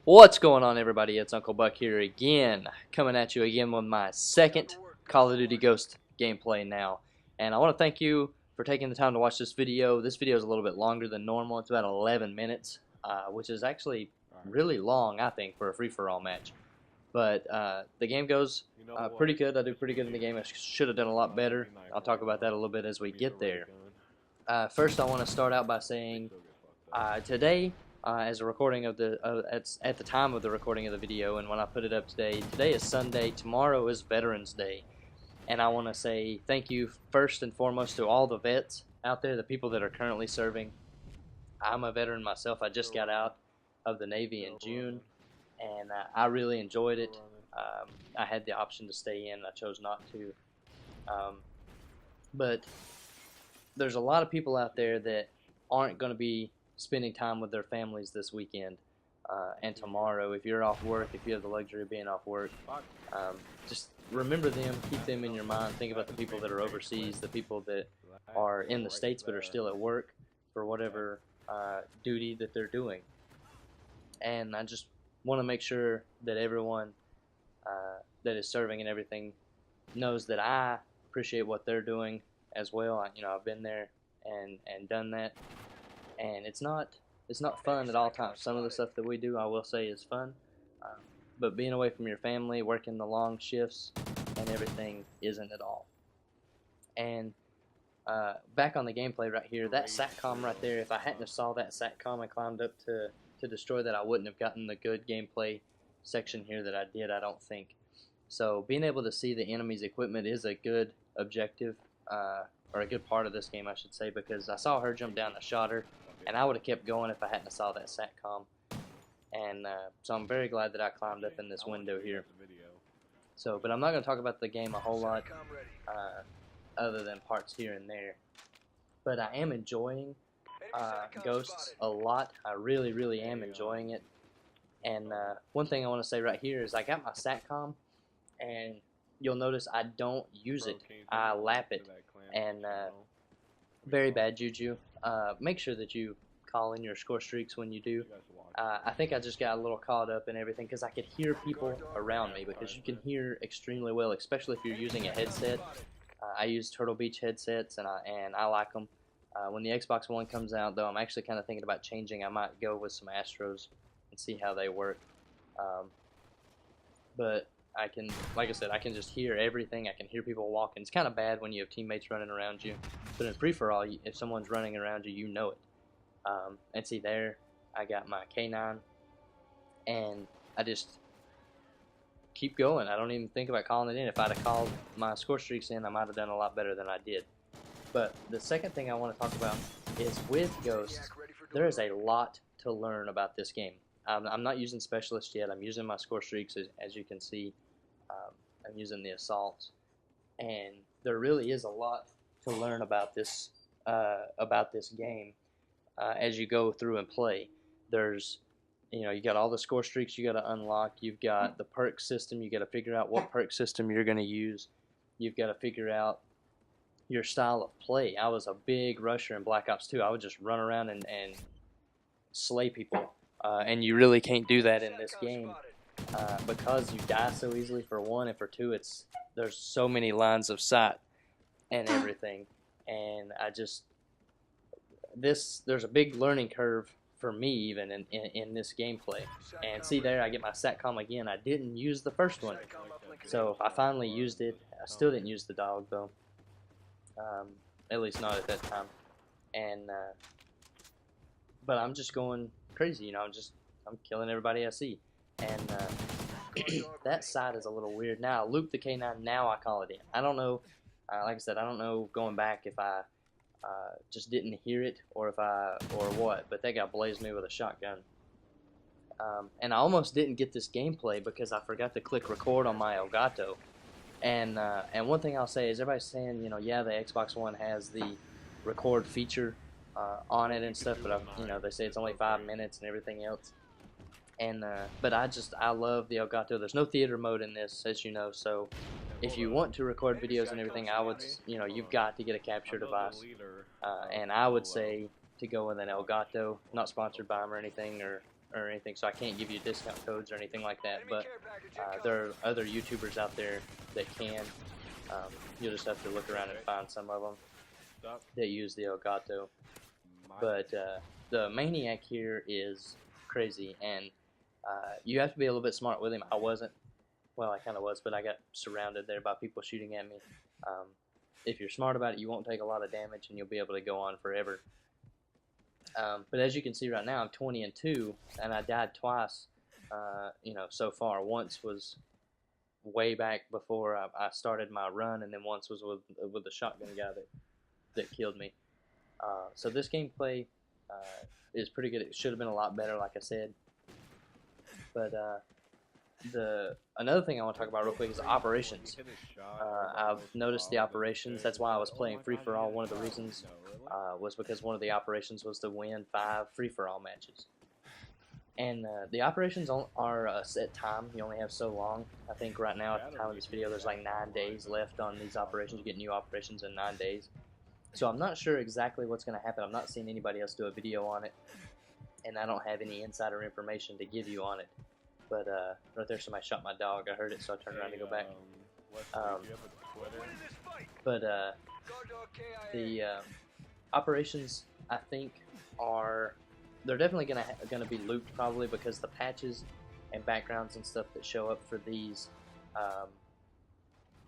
What's going on, everybody? It's Uncle Buck here again, coming at you again with my second Call of Duty Ghost gameplay now. And I want to thank you for taking the time to watch this video. This video is a little bit longer than normal. It's about 11 minutes, which is actually really long, I think, for a free-for-all match. But the game goes pretty good. I do pretty good in the game. I should have done a lot better. I'll talk about that a little bit as we get there. First, I want to start out by saying today, as a recording of at the time of the recording of the video, and when I put it up today is Sunday. Tomorrow is Veterans Day, and I want to say thank you first and foremost to all the vets out there, the people that are currently serving. I'm a veteran myself. I just got out of the Navy in June, and I really enjoyed it. I had the option to stay in. I chose not to, but there's a lot of people out there that aren't going to be spending time with their families this weekend and tomorrow. If you're off work, if you have the luxury of being off work, just remember them, keep them in your mind. Think about the people that are overseas, the people that are in the States but are still at work for whatever duty that they're doing. And I just want to make sure that everyone that is serving and everything knows that I appreciate what they're doing as well. I've been there and done that, and it's not fun at all times. Some of the stuff that we do, I will say, is fun, but being away from your family, working the long shifts and everything isn't at all. And back on the gameplay right here, that SATCOM right there, if I hadn't have saw that SATCOM and climbed up to destroy that, I wouldn't have gotten the good gameplay section here that I did, I don't think. So being able to see the enemy's equipment is a good objective, or a good part of this game, I should say, because I saw her jump down, I shot her, and I would have kept going if I hadn't saw that SATCOM. And so I'm very glad that I climbed up in this window here. So, but I'm not going to talk about the game a whole lot, other than parts here and there. But I am enjoying Ghosts a lot. I really, really am enjoying it. And one thing I want to say right here is I got my SATCOM, and you'll notice I don't use it. I lap it, and very bad juju. Make sure that you call in your score streaks when you do. I think I just got a little caught up in everything because I could hear people around me, because you can hear extremely well, especially if you're using a headset. I use Turtle Beach headsets, and I like them. When the Xbox One comes out, though, I'm actually kind of thinking about changing. I might go with some Astros and see how they work. But I can, like I said, I can just hear everything. I can hear people walking. It's kind of bad when you have teammates running around you. But in free-for-all, if someone's running around you, you know it. And see there, I got my K9, and I just keep going. I don't even think about calling it in. If I'd have called my score streaks in, I might have done a lot better than I did. But the second thing I want to talk about is with Ghosts, there is a lot to learn about this game. I'm not using Specialist yet. I'm using my score streaks, as you can see. I'm using the Assaults, and there really is a lot to learn about this game as you go through and play. There's, you got all the score streaks you got to unlock. You've got the perk system. You got to figure out what perk system you're going to use. You've got to figure out your style of play. I was a big rusher in Black Ops 2. I would just run around and slay people, and you really can't do that in this game because you die so easily, for one, and for two, there's so many lines of sight and everything, and there's a big learning curve for me even in this gameplay. And see there, I get my SATCOM again. I didn't use the first one, so I finally used it. I still didn't use the dog though. At least not at that time. And but I'm just going crazy, I'm killing everybody I see. And that side is a little weird. Now I loop the K9, now I call it in. I don't know, like I said, I don't know going back if I just didn't hear it or what, but that guy blazed me with a shotgun. And I almost didn't get this gameplay because I forgot to click record on my Elgato. And one thing I'll say is, everybody's saying, yeah, the Xbox One has the record feature on it and stuff, but they say it's only 5 minutes and everything else. And but I love the Elgato. There's no theater mode in this, as you know. So if you want to record videos and everything, I would, you've got to get a capture device. And I would say to go with an Elgato. Not sponsored by them or anything, or or anything, so I can't give you discount codes or anything like that. But there are other YouTubers out there that can. You'll just have to look around and find some of them that use the Elgato. But the Maniac here is crazy, and you have to be a little bit smart with him. I wasn't. Well, I kind of was, but I got surrounded there by people shooting at me. If you're smart about it, you won't take a lot of damage, and you'll be able to go on forever. But as you can see right now, I'm 20-2, and I died twice. So far. Once was way back before I started my run, and then once was with the shotgun guy that killed me. So this gameplay is pretty good. It should have been a lot better, like I said. But another thing I want to talk about real quick is operations. I've noticed the operations. That's why I was playing free-for-all. One of the reasons was because one of the operations was to win 5 free-for-all matches. And the operations are a set time. You only have so long. I think right now at the time of this video there's like 9 days left on these operations. You get new operations in 9 days. So I'm not sure exactly what's going to happen. I'm not seeing anybody else do a video on it. And I don't have any insider information to give you on it. But right there, somebody shot my dog. I heard it, so I turned around to go back. But the operations, I think, they're definitely gonna be looped probably, because the patches and backgrounds and stuff that show up for these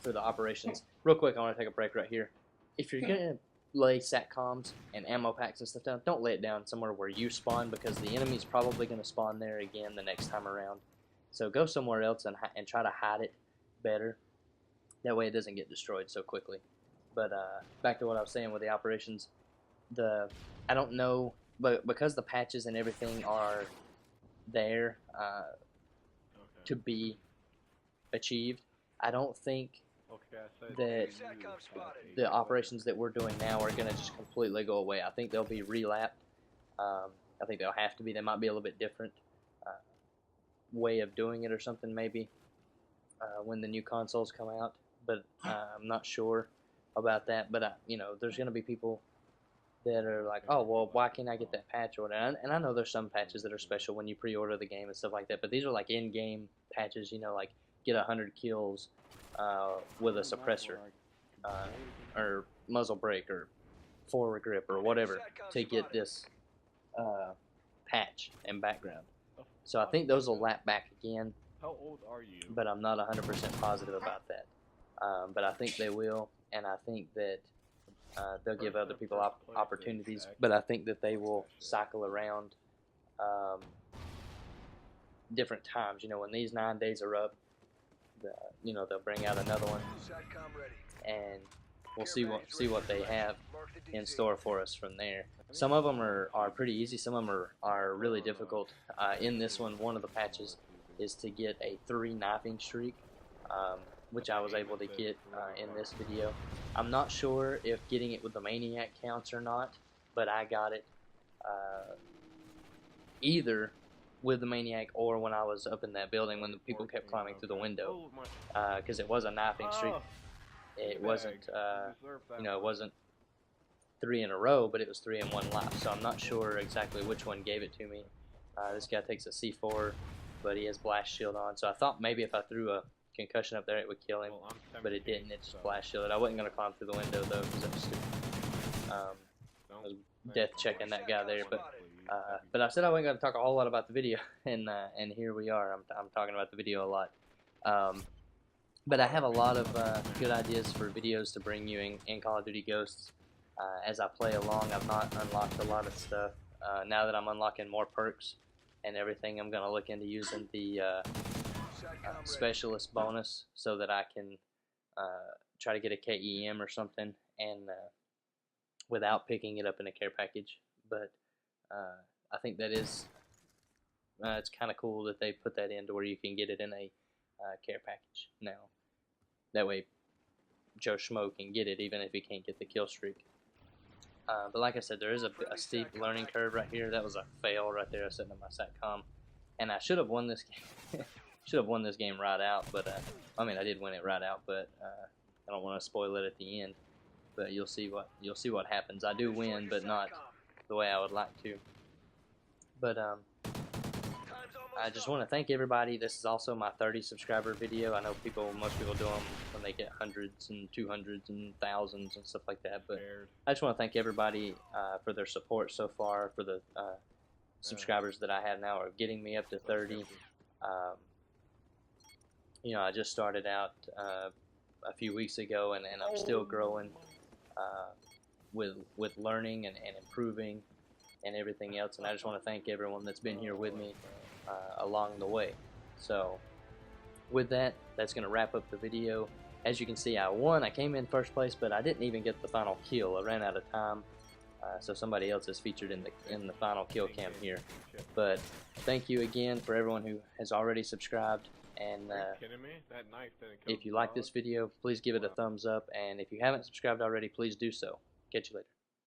for the operations. Real quick, I want to take a break right here. If you're gonna lay satcoms and ammo packs and stuff down, don't lay it down somewhere where you spawn, because the enemy's probably going to spawn there again the next time around. So go somewhere else and try to hide it better. That way it doesn't get destroyed so quickly. But back to what I was saying with the operations. I don't know, but because the patches and everything are there to be achieved, I don't think that the operations that we're doing now are going to just completely go away. I think they'll be relapped. I think they'll have to be. They might be a little bit different way of doing it or something maybe when the new consoles come out. But I'm not sure about that. But there's going to be people that are like, oh, well, why can't I get that patch or whatever? And I know there's some patches that are special when you pre-order the game and stuff like that. But these are like in-game patches, like get 100 kills with a suppressor or muzzle brake or forward grip or whatever to get this patch and background. So I think those will lap back again. How old are you? But I'm not 100% positive about that. But I think they will, and I think that they'll give other people opportunities. But I think that they will cycle around different times. When these 9 days are up, they'll bring out another one, and we'll see what they have in store for us from there. Some of them are pretty easy. Some of them are really difficult. In this one of the patches is to get a 3 knifing streak, which I was able to get in this video. I'm not sure if getting it with the Maniac counts or not, but I got it either with the Maniac or when I was up in that building when the people kept climbing through the window, because it was a knifing streak. It wasn't it wasn't 3 in a row, but it was 3 in one life. So I'm not sure exactly which one gave it to me. This guy takes a C4, but he has blast shield on, so I thought maybe if I threw a concussion up there it would kill him, but it didn't. It just blast shielded. I wasn't going to climb through the window though, because that was stupid. I was death checking that guy there, but I said I wasn't going to talk a whole lot about the video, and here we are. I'm talking about the video a lot. But I have a lot of good ideas for videos to bring you in Call of Duty Ghosts. As I play along, I've not unlocked a lot of stuff. Now that I'm unlocking more perks and everything, I'm going to look into using the specialist bonus so that I can try to get a KEM or something, and without picking it up in a care package. But I think that is it's kind of cool that they put that in to where you can get it in a care package now. That way Joe Schmo can get it even if he can't get the kill streak. But like I said, there is a steep learning curve right here. That was a fail right there. I was setting up my SATCOM, and I should have won this game. Should have won this game right out, but I mean I did win it right out, but I don't want to spoil it at the end. But you'll see what happens. I do win, but not the way I would like to. But I just want to thank everybody. This is also my 30 subscriber video. I know most people do them when they get hundreds and 200s and thousands and stuff like that. But I just want to thank everybody for their support so far, for the subscribers that I have now are getting me up to 30. You know, I just started out a few weeks ago, and I'm still growing with learning and improving and everything else. And I just want to thank everyone that's been here with me along the way. So with that, that's going to wrap up the video. As you can see, I won. I came in first place, but I didn't even get the final kill. I ran out of time, so somebody else is featured in the final kill cam here. But thank you again for everyone who has already subscribed. And if you like this video, please give it a thumbs up. And if you haven't subscribed already, please do so. Catch you later.